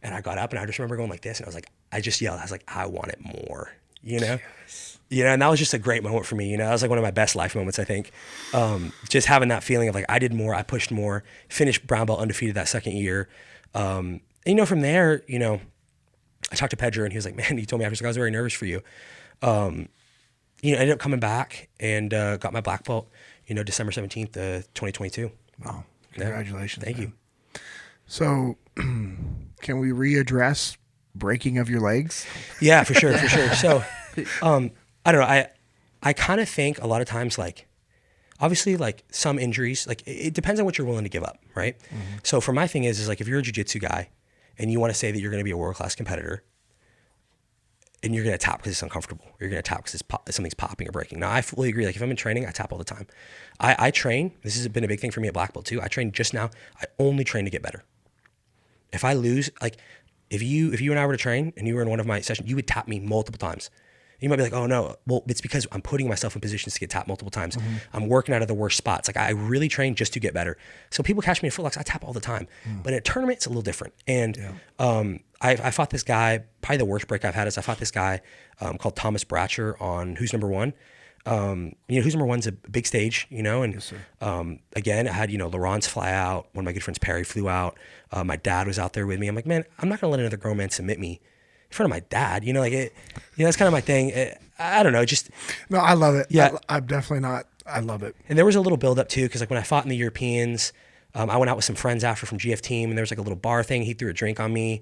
And I got up and I just remember going like this, and I was like, I just yelled. I was like, I want it more, you know? Yes. You know, and that was just a great moment for me. You know, that was like one of my best life moments, I think. Just having that feeling of like, I did more, I pushed more, finished brown belt undefeated that second year. And, you know, from there, you know, I talked to Pedro and he was like, man, he told me after, I was very nervous for you. You know, I ended up coming back and got my black belt, you know, December 17th, 2022. Wow. Congratulations. Thank man. you. So can we readdress breaking of your legs? Yeah, for sure. So, I don't know. I kind of think a lot of times, like, obviously, like some injuries, like it depends on what you're willing to give up, right? Mm-hmm. So for my thing is like, if you're a jiu-jitsu guy and you want to say that you're going to be a world-class competitor and you're going to tap because it's uncomfortable, or you're going to tap because something's popping or breaking. Now, I fully agree. Like if I'm in training, I tap all the time. I train. This has been a big thing for me at black belt too. I train just now. I only train to get better. If I lose, like if you and I were to train and you were in one of my sessions, you would tap me multiple times. You might be like, oh no, well, it's because I'm putting myself in positions to get tapped multiple times. Mm-hmm. I'm working out of the worst spots. Like I really train just to get better. So people catch me in footlocks, I tap all the time. But in a tournament, it's a little different. And I fought this guy, probably the worst break I've had is I fought this guy called Thomas Bratcher on Who's Number One. You know, Who's Number One's a big stage, you know, and Yes, again, I had, you know, Laurent's fly out. One of my good friends, Perry, flew out. My dad was out there with me. I'm like, man, I'm not going to let another grown man submit me in front of my dad, you know, like it, you know, that's kind of my thing. I don't know, just. No, I love it. Yeah. I'm definitely not. I love it. And there was a little build up too. Cause like when I fought in the Europeans, I went out with some friends after from GF team and there was like a little bar thing. He threw a drink on me.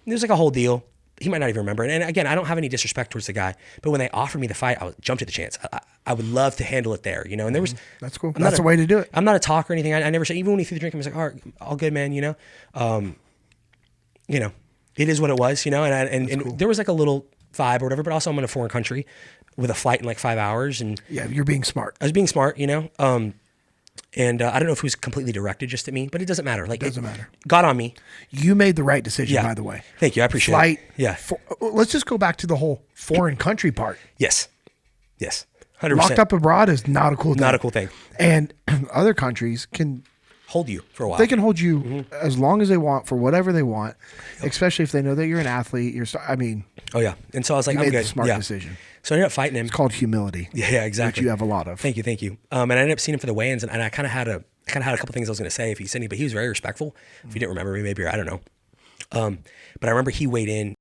There's like a whole deal. He might not even remember. And again, I don't have any disrespect towards the guy, but when they offered me the fight, I jumped at the chance. I would love to handle it there, you know, and there was. That's cool. That's the way to do it. I'm not a talker or anything. I never say, even when he threw the drink, I was like, all right, all good, man, you know? You know, it is what it was, you know, and cool. There was like a little vibe or whatever, but also I'm in a foreign country with a flight in like 5 hours. And yeah, you're being smart. I was being smart, you know? And I don't know if it was completely directed just at me, but it doesn't matter. Like, it doesn't matter. Got on me. You made the right decision, by the way. Thank you. I appreciate Flight, it. Yeah. Let's just go back to the whole foreign country part. Yes. 100%. Locked up abroad is not a cool thing. Not a cool thing. And other countries can hold you for a while. They can hold you as long as they want for whatever they want, especially if they know that you're an athlete. Oh yeah. And so I was like, you I'm made good. the smart decision. So I ended up fighting him. It's called humility. Yeah, exactly. Which you have a lot of. Thank you. And I ended up seeing him for the weigh-ins, and I kind of had a couple things I was going to say if he said anything, but he was very respectful. If you didn't remember me, maybe, or I don't know. But I remember he weighed in